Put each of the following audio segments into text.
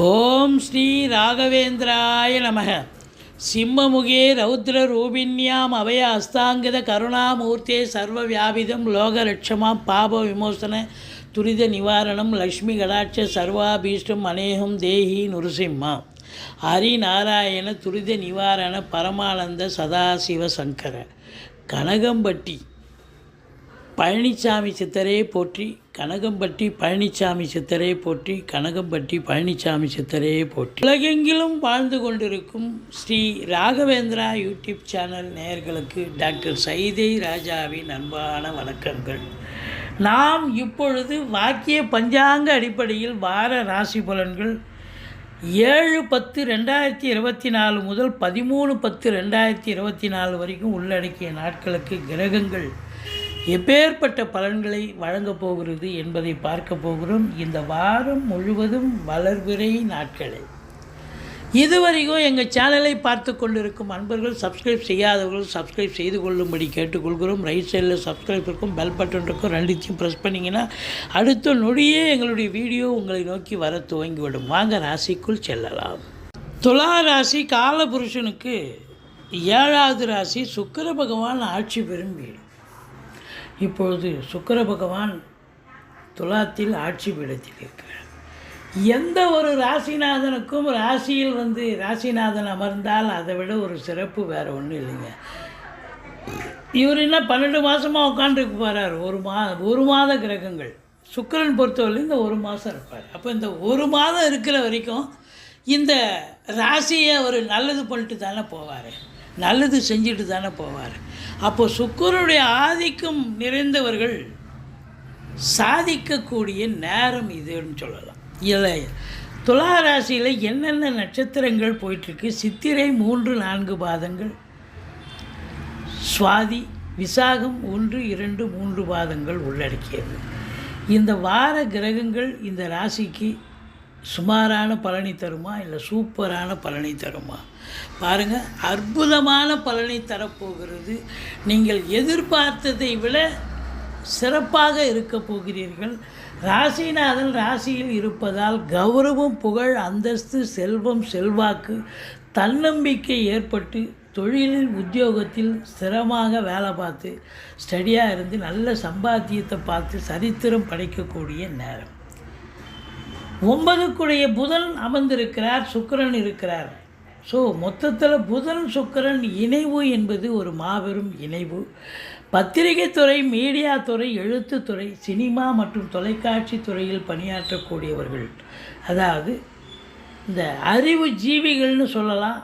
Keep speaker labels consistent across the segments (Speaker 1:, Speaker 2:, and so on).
Speaker 1: ஓம் ஸ்ரீ ராகவேந்திராய நமக. சிம்மமுகே ரௌத்ரரூபிண்யாம் அபய அஸ்தாங்கித கருணாமூர்த்தே சர்வ வியாபிதம் லோகரட்சமாம் பாப விமோசன துரித நிவாரணம் லக்ஷ்மி கடாட்ச சர்வாபீஷ்டம் அநேகம் தேஹி நுருசிம்மா ஹரிநாராயண துரித நிவாரண பரமானந்த சதாசிவ சங்கர கனகம்பட்டி பழனிசாமி சித்தரே போற்றி, கனகம்பட்டி பழனிசாமி சித்தரே போற்றி, கனகம்பட்டி பழனிசாமி சித்தரே போற்றி. உலகெங்கிலும் வாழ்ந்து கொண்டிருக்கும் ஸ்ரீ ராகவேந்திரா யூடியூப் சேனல் நேயர்களுக்கு டாக்டர் சைதை ராஜாவின் அன்பான வணக்கங்கள். நாம் இப்பொழுது வாக்கிய பஞ்சாங்க அடிப்படையில் வார ராசி பலன்கள் 7/10/2024 முதல் 13/10/2024 வரைக்கும் உள்ளடக்கிய நாட்களுக்கு கிரகங்கள் எப்பேற்பட்ட பலன்களை வழங்கப் போகிறது என்பதை பார்க்க போகிறோம். இந்த வாரம் முழுவதும் வளர்பிறை நாட்களே. இதுவரைக்கும் எங்கள் சேனலை பார்த்து கொண்டிருக்கும் அன்பர்கள், சப்ஸ்கிரைப் செய்யாதவர்கள் சப்ஸ்கிரைப் செய்து கொள்ளும்படி கேட்டுக்கொள்கிறோம். ரைட் சைடில் சப்ஸ்கிரைப் இருக்கும், பெல் பட்டன் இருக்கும், ரெண்டுத்தையும் ப்ரெஸ் பண்ணிங்கன்னா அடுத்த நொடியே எங்களுடைய வீடியோ உங்களை நோக்கி வர துவங்கிவிடும். வாங்க ராசிக்குள் செல்லலாம். துலா ராசி காலபுருஷனுக்கு 7வது ராசி. சுக்கிர பகவான் ஆட்சி பெறும் வீடு. இப்பொழுது சுக்கிர பகவான் துலாத்தில் ஆட்சி பீடத்தில் இருக்கிறார். எந்த ஒரு ராசிநாதனுக்கும் ராசியில் ராசிநாதன் அமர்ந்தால் அதை விட ஒரு சிறப்பு வேறு ஒன்றும் இல்லைங்க. இவர் என்ன 12 மாதமாக உட்காந்துருக்கு போகிறார். ஒரு மாத கிரகங்கள் சுக்கிரன் பொறுத்தவரையில் இந்த ஒரு மாதம் இருப்பார். அப்போ இந்த ஒரு மாதம் இருக்கிற வரைக்கும் இந்த ராசியை அவர் நல்லது பண்ணிட்டு தானே போவார், நல்லது செஞ்சுட்டு தானே போவார். அப்போது சுக்கிரனுடைய ஆதிக்கம் நிறைந்தவர்கள் சாதிக்கக்கூடிய நேரம் இதுன்னு சொல்லலாம். இதில் துலா ராசியில் என்னென்ன நட்சத்திரங்கள் போயிட்டுருக்கு? சித்திரை 3-4 பாதங்கள், சுவாதி விசாகம் 1-2-3 பாதங்கள் உள்ளடக்கியது. இந்த வார கிரகங்கள் இந்த ராசிக்கு சுமாரான பலனை தருமா இல்லை சூப்பரான பலனை தருமா? பாருங்கள், அற்புதமான பலனை தரப்போகிறது. நீங்கள் எதிர்பார்த்ததை விட சிறப்பாக இருக்க போகிறீர்கள். ராசிநாதன் ராசியில் இருப்பதால் கௌரவம், புகழ், அந்தஸ்து, செல்வம், செல்வாக்கு, தன்னம்பிக்கை ஏற்பட்டு தொழிலில் உத்தியோகத்தில் ஸ்திரமாக வேலை பார்த்து ஸ்டடியாக இருந்து நல்ல சம்பாத்தியத்தை பார்த்து சரித்திரம் படைக்கக்கூடிய நேரம். 9க்குடைய புதன் அமர்ந்திருக்கிறார், சுக்கிரன் இருக்கிறார். ஸோ மொத்தத்தில் புதன் சுக்கிரன் இணைவு என்பது ஒரு மாபெரும் இணைவு. பத்திரிகை துறை, மீடியா துறை, எழுத்துத்துறை, சினிமா மற்றும் தொலைக்காட்சி துறையில் பணியாற்றக்கூடியவர்கள், அதாவது இந்த அறிவு ஜீவிகள்னு சொல்லலாம்.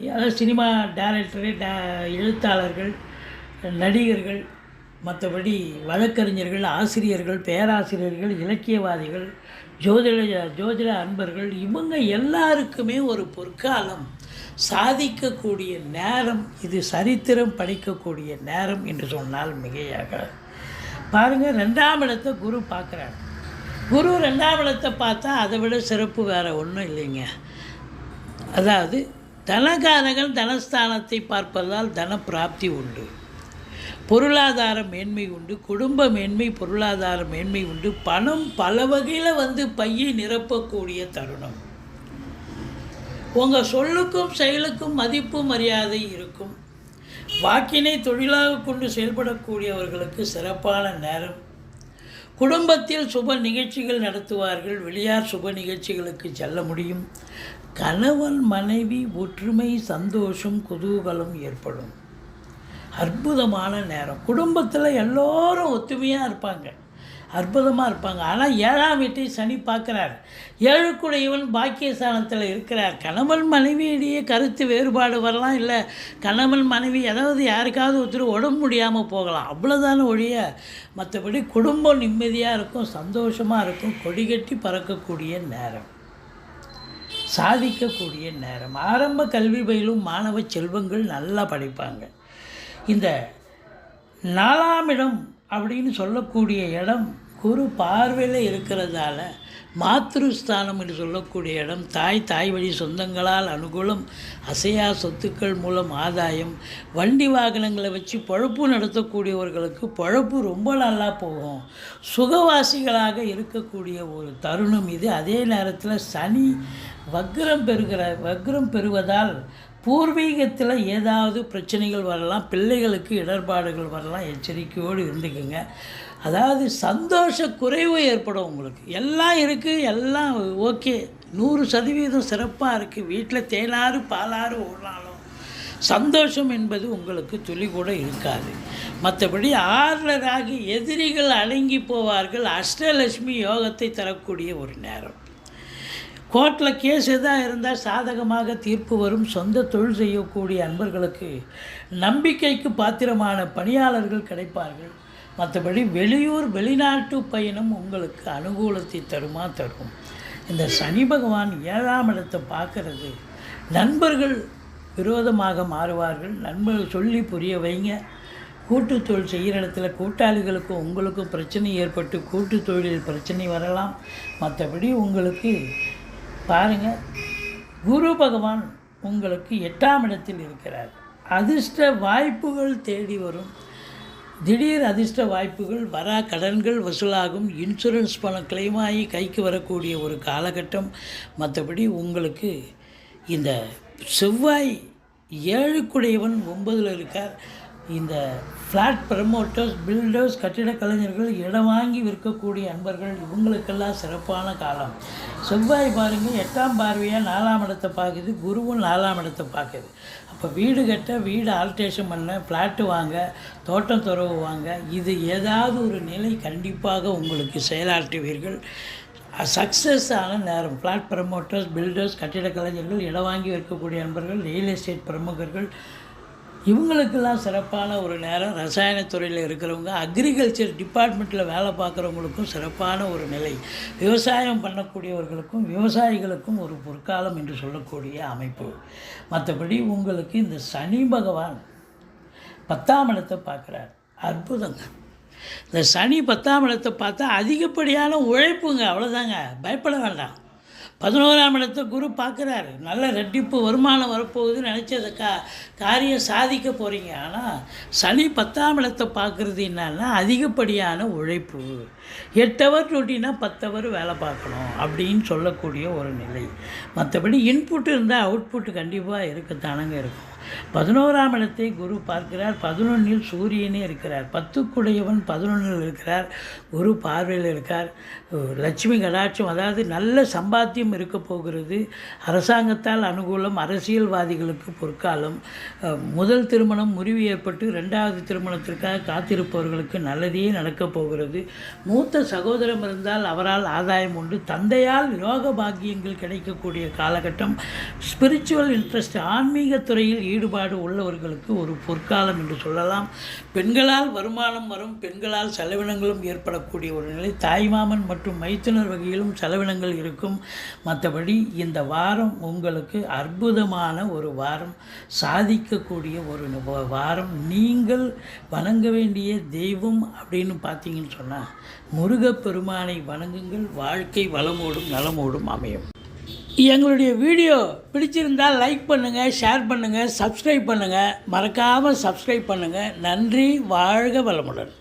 Speaker 1: அதாவது சினிமா டைரக்டரு, எழுத்தாளர்கள், நடிகர்கள், மற்றபடி வழக்கறிஞர்கள், ஆசிரியர்கள், பேராசிரியர்கள், இலக்கியவாதிகள், ஜோதிட அன்பர்கள், இவங்க எல்லாருக்குமே ஒரு பொற்காலம் சாதிக்கக்கூடிய நேரம் இது. சரித்திரம் படைக்கக்கூடிய நேரம் என்று சொன்னால் மிகையாக. பாருங்கள், 2ஆம் இடத்தை குரு பார்க்குறாங்க. குரு 2ஆம் இடத்தை பார்த்தா அதை விட சிறப்பு வேறு ஒன்றும் இல்லைங்க. அதாவது தனகாரகன் தனஸ்தானத்தை பார்ப்பதால் தன பிராப்தி உண்டு, பொருளாதார மேன்மை உண்டு, குடும்ப மேன்மை, பொருளாதார மேன்மை உண்டு, பணம் பல வகையில் பையை நிரப்பக்கூடிய தருணம். உங்கள் சொல்லுக்கும் செயலுக்கும் மதிப்பு மரியாதை இருக்கும். வாக்கினை தொழிலாக கொண்டு செயல்படக்கூடியவர்களுக்கு சிறப்பான நேரம். குடும்பத்தில் சுப நிகழ்ச்சிகள் நடத்துவார்கள். வெளியார் சுப நிகழ்ச்சிகளுக்கு செல்ல முடியும். கணவன் மனைவி ஒற்றுமை, சந்தோஷம், குதூகலம் ஏற்படும். அற்புதமான நேரம். குடும்பத்தில் எல்லோரும் ஒத்துமையாக இருப்பாங்க, அற்புதமாக இருப்பாங்க. ஆனால் 7ஆம் வீட்டை சனி பார்க்குறார். 7க்குடையவன் பாக்கியஸ்தானத்தில் இருக்கிறார். கணவன் மனைவியிடையே கருத்து வேறுபாடு வரலாம், இல்லை கணவன் மனைவி ஏதாவது யாருக்காவது ஒருத்தர் உடம்பு முடியாமல் போகலாம், அவ்வளோதான ஒழிய மற்றபடி குடும்பம் நிம்மதியாக இருக்கும், சந்தோஷமாக இருக்கும். கொடிகட்டி பறக்கக்கூடிய நேரம், சாதிக்கக்கூடிய நேரம். ஆரம்ப கல்வி பயிலும் மாணவ செல்வங்கள் நல்லா படிப்பாங்க. இந்த 4ஆம் இடம் அப்படின்னு சொல்லக்கூடிய இடம் குரு பார்வையில் இருக்கிறதால மாத்ருஸ்தானம் என்று சொல்லக்கூடிய இடம், தாய் வழி சொந்தங்களால் அனுகூலம், அசையா சொத்துக்கள் மூலம் ஆதாயம், வண்டி வாகனங்களை வச்சு பழப்பு நடத்தக்கூடியவர்களுக்கு பழப்பு ரொம்ப நல்லா போகும், சுகவாசிகளாக இருக்கக்கூடிய ஒரு தருணம் இது. அதே நேரத்தில் சனி வக்ரம் பெறுவதால் பூர்வீகத்தில் ஏதாவது பிரச்சனைகள் வரலாம், பிள்ளைகளுக்கு இடர்பாடுகள் வரலாம், எச்சரிக்கையோடு இருந்துக்குங்க. அதாவது சந்தோஷ குறைவு ஏற்படும். உங்களுக்கு எல்லாம் இருக்குது, எல்லாம் ஓகே, 100% சிறப்பாக இருக்குது. வீட்டில் தேனாறு பாலாறு ஓடினாலும் சந்தோஷம் என்பது உங்களுக்கு துளி கூட இருக்காது. மற்றபடி 6 ராகி எதிரிகள் அடங்கி போவார்கள். அஷ்டலட்சுமி யோகத்தை தரக்கூடிய ஒரு நேரம். கோர்ட்டில் கேஸ் எதாக இருந்தால் சாதகமாக தீர்ப்பு வரும். சொந்த தொழில் செய்யக்கூடிய அன்பர்களுக்கு நம்பிக்கைக்கு பாத்திரமான பணியாளர்கள் கிடைப்பார்கள். மற்றபடி வெளிநாட்டு பயணம் உங்களுக்கு அனுகூலத்தை தரும். இந்த சனி பகவான் 7ஆம் இடத்தை பார்க்கறது, நண்பர்கள் விரோதமாக மாறுவார்கள். நண்பர்கள் சொல்லி புரிய வைங்க. கூட்டு தொழில் செய்கிற இடத்துல கூட்டாளிகளுக்கும் உங்களுக்கும் பிரச்சனை ஏற்பட்டு கூட்டு தொழிலில் பிரச்சனை வரலாம். மற்றபடி உங்களுக்கு பாருங்கள், குரு பகவான் உங்களுக்கு 8ஆம் இடத்தில் இருக்கிறார். அதிர்ஷ்ட வாய்ப்புகள் தேடி வரும். திடீர் அதிர்ஷ்ட வாய்ப்புகள், வரா கடன்கள் வசூலாகும், இன்சூரன்ஸ் பணம் கிளைம் ஆகி கைக்கு வரக்கூடிய ஒரு காலகட்டம். மற்றபடி உங்களுக்கு இந்த செவ்வாய் 7க்குடையவன் 9ல் இருக்கார். இந்த ஃப்ளாட் ப்ரமோட்டர்ஸ், பில்டர்ஸ், கட்டிட கலைஞர்கள், இடம் வாங்கி விற்கக்கூடிய அன்பர்கள், இவங்களுக்கெல்லாம் சிறப்பான காலம். செவ்வாய் பாருங்கள் 8ஆம் பார்வையாக 4ஆம் இடத்தை பார்க்குது, குருவும் 4ஆம் இடத்தை பார்க்குது. அப்போ வீடு கட்ட, வீடு ஆல்ட்ரேஷன் பண்ண, ஃப்ளாட்டு வாங்க, தோட்டம் துறவு வாங்க, இது ஏதாவது ஒரு நிலை கண்டிப்பாக உங்களுக்கு செயலாற்றுவீர்கள். சக்ஸஸ் ஆன நேரம். ஃப்ளாட் ப்ரமோட்டர்ஸ், பில்டர்ஸ், கட்டிட கலைஞர்கள், இடம் வாங்கி விற்கக்கூடிய அன்பர்கள், ரியல் எஸ்டேட் பிரமுகர்கள், இவங்களுக்கெல்லாம் சிறப்பான ஒரு நேரம். ரசாயனத்துறையில் இருக்கிறவங்க, அக்ரிகல்ச்சர் டிபார்ட்மெண்ட்டில் வேலை பார்க்குறவங்களுக்கும் சிறப்பான ஒரு நிலை. விவசாயம் பண்ணக்கூடியவர்களுக்கும் விவசாயிகளுக்கும் ஒரு பொற்காலம் என்று சொல்லக்கூடிய அமைப்பு. மற்றபடி உங்களுக்கு இந்த சனி பகவான் 10ஆம் இடத்தை பார்க்குறார். அற்புதங்க. இந்த சனி 10ஆம் இடத்தை பார்த்தா அதிகப்படியான உழைப்புங்க, அவ்வளோதாங்க, பயப்பட வேண்டாம். 11ஆம் இடத்தை குரு பார்க்குறாரு. நல்ல ரெட்டிப்பு வருமானம் வரப்போகுதுன்னு நினச்ச காரியம் சாதிக்க போகிறீங்க. ஆனால் சனி 10ஆம் இடத்தை பார்க்குறது என்னன்னா அதிகப்படியான உழைப்பு. 8 ஹவர் டியூட்டினா 10 ஹவர் வேலை பார்க்கணும் அப்படின்னு சொல்லக்கூடிய ஒரு நிலை. மற்றபடி இன்புட்டு இருந்தால் அவுட்புட்டு கண்டிப்பாக இருக்கத்தானங்க இருக்கும். 11ஆம் இடத்தை குரு பார்க்கிறார். 11இல் சூரியனே இருக்கிறார். 10க்குடையவன் 11இல் இருக்கிறார். குரு பார்வையில் இருக்கார். லட்சுமி கடாட்சம், அதாவது நல்ல சம்பாத்தியம் இருக்க போகிறது. அரசாங்கத்தால் அனுகூலம், அரசியல்வாதிகளுக்கு பொற்காலம். முதல் திருமணம் முறிவு ஏற்பட்டு 2வது திருமணத்திற்காக காத்திருப்பவர்களுக்கு நல்லதே நடக்கப் போகிறது. மூத்த சகோதரம் இருந்தால் அவரால் ஆதாயம் உண்டு. தந்தையால் யோக பாக்கியங்கள் கிடைக்கக்கூடிய காலகட்டம். ஸ்பிரிச்சுவல் இன்ட்ரெஸ்ட், ஆன்மீக துறையில் ஈடுபாடு உள்ளவர்களுக்கு ஒரு பொற்காலம் என்று சொல்லலாம். பெண்களால் வருமானம் வரும். பெண்களால் செலவினங்களும் ஏற்படக்கூடிய ஒரு நிலை. தாய்மாமன் மற்றும் மைத்துனர் வகையிலும் செலவினங்கள் இருக்கும். மற்றபடி இந்த வாரம் உங்களுக்கு அற்புதமான ஒரு வாரம், சாதிக்கக்கூடிய ஒரு வாரம். நீங்கள் வணங்க வேண்டிய தெய்வம் அப்படின்னு பார்த்தீங்கன்னு சொன்னால் முருகப்பெருமானை வணங்குங்கள். வாழ்க்கை வளமோடும் நலமோடும் அமையும். எங்களுடைய வீடியோ பிடிச்சிருந்தால் லைக் பண்ணுங்கள், ஷேர் பண்ணுங்கள், சப்ஸ்கிரைப் பண்ணுங்கள். மறக்காமல் சப்ஸ்கிரைப் பண்ணுங்கள். நன்றி. வாழ்க வளமுடன்.